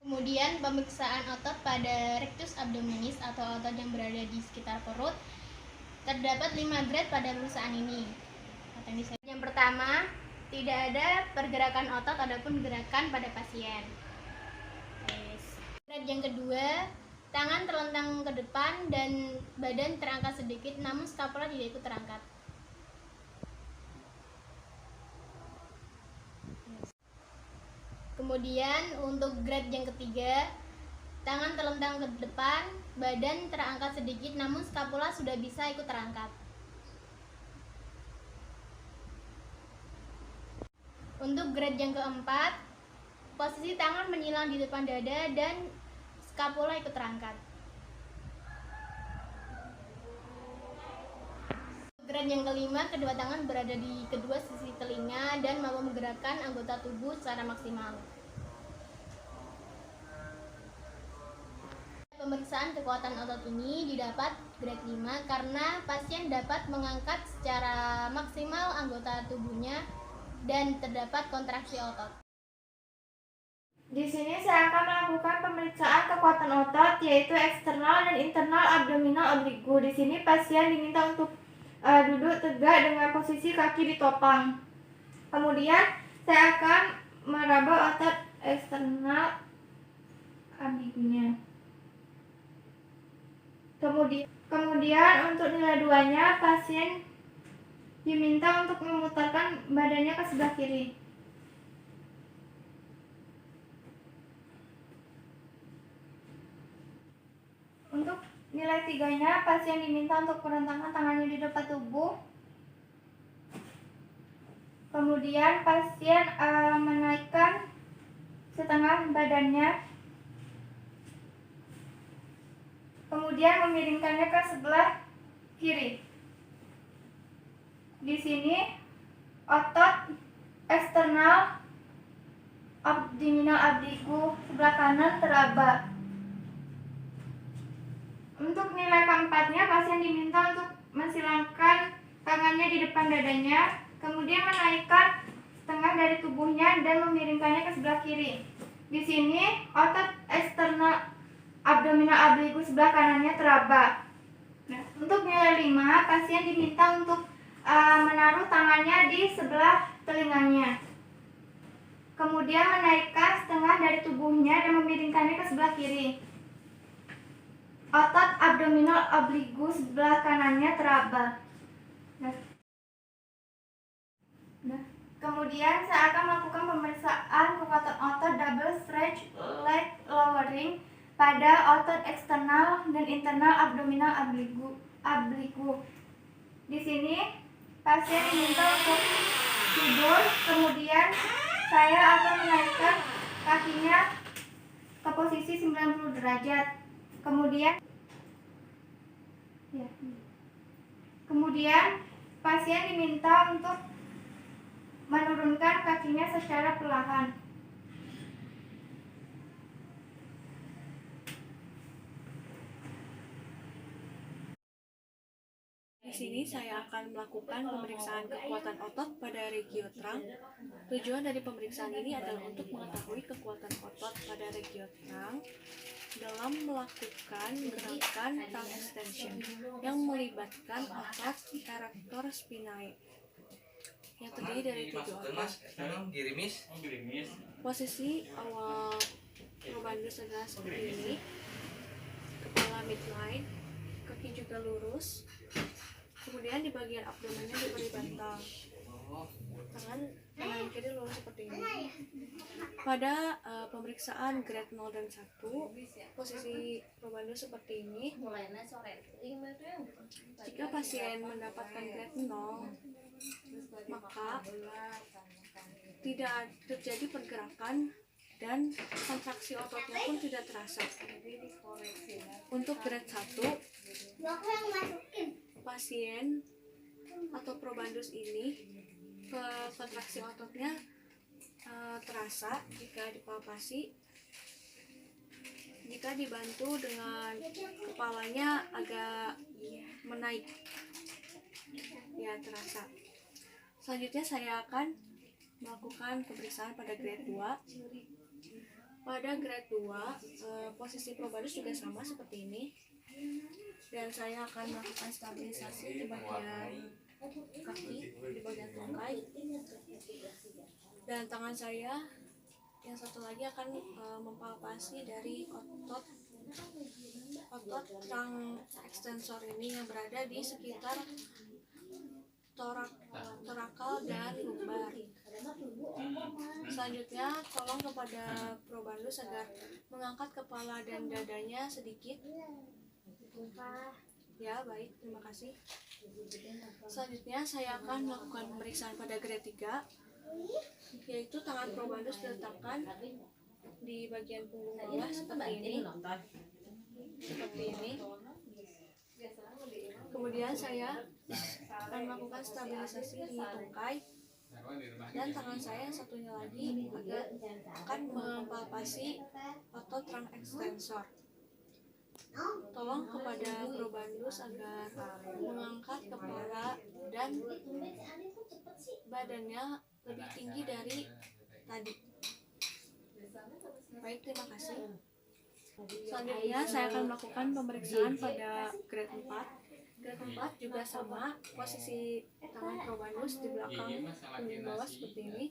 Kemudian pemeriksaan otot pada rectus abdominis atau otot yang berada di sekitar perut. Terdapat 5 grade pada pemeriksaan ini. Yang pertama, tidak ada pergerakan otot ataupun gerakan pada pasien. Grade yang kedua, tangan terlentang ke depan dan badan terangkat sedikit, namun skapula tidak ikut terangkat. Kemudian untuk grade yang ketiga, tangan terlentang ke depan, badan terangkat sedikit, namun skapula sudah bisa ikut terangkat. Untuk grade yang keempat, posisi tangan menyilang di depan dada dan skapula ikut terangkat. Grade yang kelima, kedua tangan berada di kedua sisi telinga dan mampu menggerakkan anggota tubuh secara maksimal. Pemeriksaan kekuatan otot ini didapat grade 5 karena pasien dapat mengangkat secara maksimal anggota tubuhnya dan terdapat kontraksi otot. Di sini saya akan melakukan pemeriksaan kekuatan otot yaitu eksternal dan internal abdominal obliku. Di sini pasien diminta untuk duduk tegak dengan posisi kaki ditopang. Kemudian saya akan meraba otot eksternal oblikunya. Kemudian untuk nilai 2-nya pasien diminta untuk memutarkan badannya ke sebelah kiri. Untuk nilai 3-nya pasien diminta untuk merentangkan tangannya di depan tubuh. Kemudian pasien menaikkan setengah badannya. Kemudian memiringkannya ke sebelah kiri. Di sini otot eksternal abdominal obliku sebelah kanan teraba. Untuk nilai keempatnya, pasien diminta untuk mensilangkan tangannya di depan dadanya, kemudian menaikkan setengah dari tubuhnya dan memiringkannya ke sebelah kiri. Di sini otot eksternal abdominal obliku sebelah kanannya teraba. Nah, untuk nilai 5, pasien diminta untuk menaruh tangannya di sebelah telinganya. Kemudian menaikkan setengah dari tubuhnya dan memiringkannya ke sebelah kiri. Otot abdominal obliku sebelah kanannya teraba. Kemudian saya akan melakukan pemeriksaan kekuatan otot double stretch leg lowering pada otot eksternal dan internal abdominal obliku. Di sini pasien diminta untuk tidur, kemudian saya akan menaikkan kakinya ke posisi 90 derajat. Kemudian pasien diminta untuk menurunkan kakinya secara perlahan. Di sini saya akan melakukan pemeriksaan kekuatan otot pada regiotrang. Tujuan dari pemeriksaan ini adalah untuk mengetahui kekuatan otot pada regiotrang dalam melakukan gerakan tongue extension yang melibatkan otot erector spinae yang terdiri dari 7 otot. Posisi awal probandus adalah seperti ini, kepala midline, kaki juga lurus. Kemudian di bagian abdomennya diberi bantal. Tangan kanan kiri lurus seperti ini. Pada pemeriksaan grade 0 dan 1, posisi probandus seperti ini. Jika pasien mendapatkan grade 0, maka tidak terjadi pergerakan dan kontraksi ototnya pun tidak terasa. Untuk grade 1, pasien atau probandus ini kontraksi ototnya terasa jika dipalpasi, jika dibantu dengan kepalanya agak menaik, ya terasa. Selanjutnya saya akan melakukan pemeriksaan pada grade 2. Pada grade 2, posisi probandus juga sama seperti ini. Dan saya akan melakukan stabilisasi di bagian kaki, di bagian tungkai. Dan tangan saya yang satu lagi akan mempalpasi dari otot trunk extensor ini yang berada di sekitar torakal dan lumbar. Selanjutnya, tolong kepada probandus agar mengangkat kepala dan dadanya sedikit. Ya, baik, terima kasih. Selanjutnya, saya akan melakukan pemeriksaan pada grade 3, yaitu tangan probandus diletakkan di bagian punggung bawah seperti ini. Kemudian saya akan melakukan stabilisasi di tungkai, dan tangan saya yang satunya lagi akan mempalpasi otot trunk extensor. Tolong kepada probandus agar mengangkat kepala dan badannya lebih tinggi dari tadi. Baik, terima kasih. Selanjutnya saya akan melakukan pemeriksaan pada grade 4. Grade 4 juga sama, posisi tangan probandus di belakang punggung bawah seperti ini.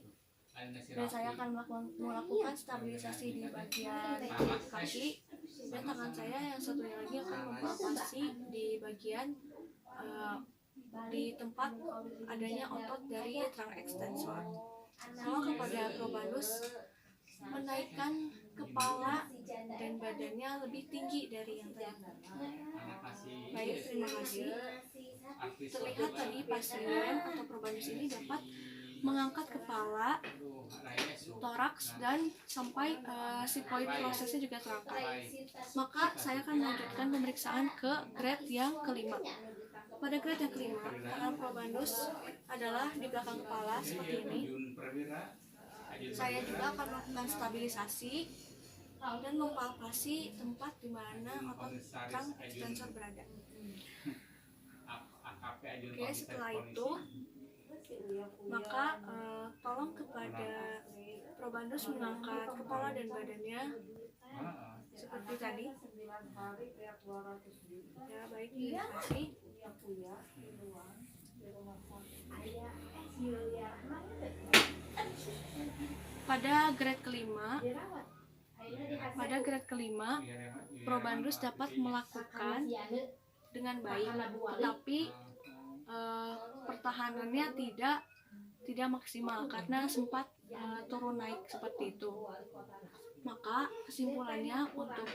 Dan saya akan melakukan stabilisasi di bagian kaki, dan tangan saya yang satunya lagi akan mempalpasi di bagian di tempat adanya otot dari trunk extensor. Tolong kepada probandus menaikkan kepala dan badannya lebih tinggi dari yang tadi. Baik, terima kasih. Terlihat tadi pasien atau probandus ini dapat mengangkat kepala, toraks, dan sampai sigmoid prosesnya juga terangkat. Maka saya akan melanjutkan pemeriksaan ke grade yang kelima. Pada grade yang kelima, tangan probandus adalah di belakang kepala seperti ini. Saya juga akan melakukan stabilisasi dan mempalpasi tempat di mana otot trunk extensor berada. Oke, setelah itu maka tolong kepada probandus mengangkat kepala dan badannya seperti tadi. Ya, baik, terima kasih. Pada grade kelima, probandus dapat melakukan dengan baik, tetapi pertahanannya tidak maksimal karena sempat turun naik seperti itu. Maka kesimpulannya, untuk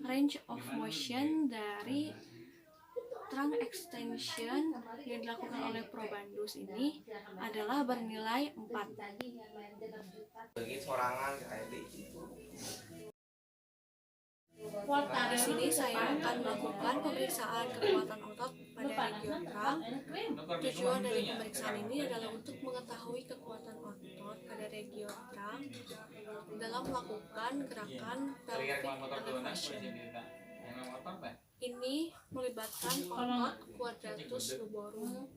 range of motion dari trunk extension yang dilakukan oleh probandus ini adalah bernilai 4. Di sini saya akan melakukan pemeriksaan kekuatan otot pada region trunk. Tujuan dari pemeriksaan ini adalah untuk mengetahui kekuatan otot pada region trunk dalam melakukan gerakan pelvic elevation. Ini melibatkan otot quadratus lumborum.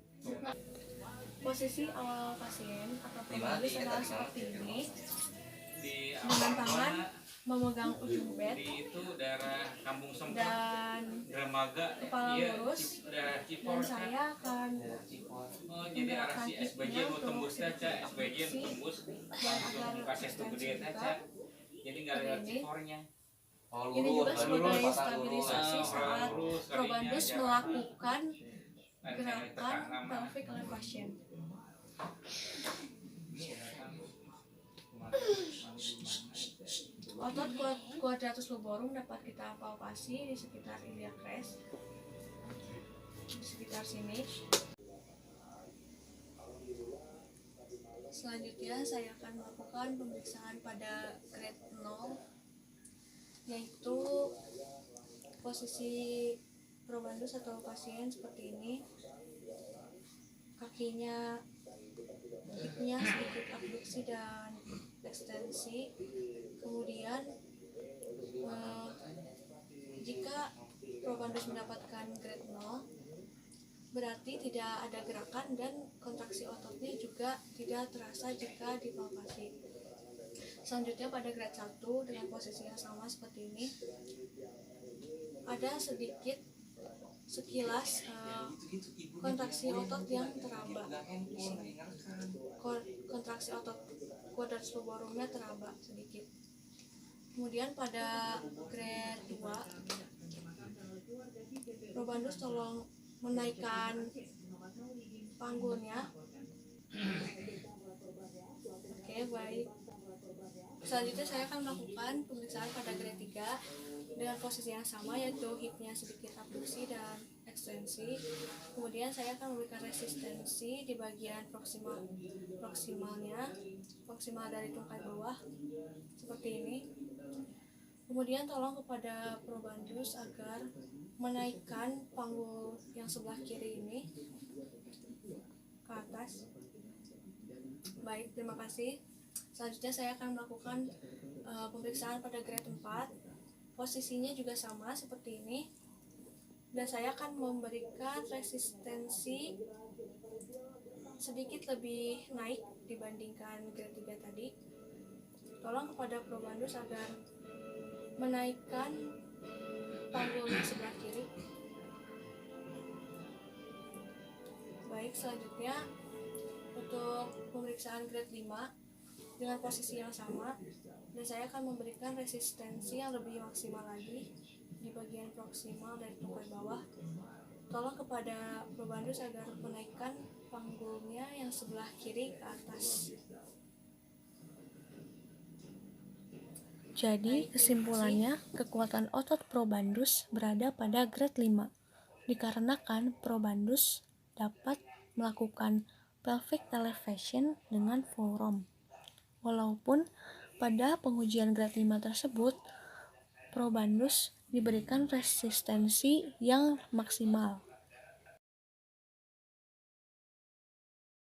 Posisi awal pasien atau probandus adalah seperti ini, dengan tangan memegang ujung bed dan kepala lurus, dan saya akan menggerakkan pipinya untuk sedikit abduksi dan agar ekstensi juga. Ini juga sebagai stabilisasi saat probandus melakukan gerakan pelvic elevation. Otot quadratus lumborum dapat kita palpasi di sekitar iliac crest, di sekitar sini. Selanjutnya saya akan melakukan pemeriksaan pada grade 0, yaitu posisi probandus atau pasien seperti ini. Kakinya, hipnya sedikit abduksi dan ekstensi. Kemudian jika probandus mendapatkan grade 0, berarti tidak ada gerakan dan kontraksi ototnya juga tidak terasa jika dipalpasi. Selanjutnya pada grade 1 dengan posisi yang sama seperti ini, ada sedikit sekilas kontraksi otot yang teraba di sini. Kontraksi otot quadratus puborumnya teraba sedikit. Kemudian pada grade 2, probandus tolong menaikkan panggulnya. Oke, baik. Selanjutnya saya akan melakukan pemeriksaan pada grade 3 dengan posisi yang sama, yaitu hipnya sedikit abduksi dan ekstensi. Kemudian saya akan memberikan resistensi di bagian proksimal dari tungkai bawah seperti ini. Kemudian tolong kepada probandus agar menaikkan panggul yang sebelah kiri ini ke atas. Baik, terima kasih. Selanjutnya saya akan melakukan pemeriksaan pada grade 4. Posisinya juga sama seperti ini. Dan saya akan memberikan resistensi sedikit lebih naik dibandingkan grade 3 tadi. Tolong kepada probandus agar menaikkan panggulnya sebelah kiri. Baik, selanjutnya untuk pemeriksaan grade 5 dengan posisi yang sama, dan saya akan memberikan resistensi yang lebih maksimal lagi di bagian proksimal dari tungkai bawah. Tolong kepada probandus agar menaikkan panggulnya yang sebelah kiri ke atas. Jadi kesimpulannya, kekuatan otot probandus berada pada grade 5 dikarenakan probandus dapat melakukan pelvic elevation dengan full ROM. Walaupun pada pengujian grade 5 tersebut probandus diberikan resistensi yang maksimal.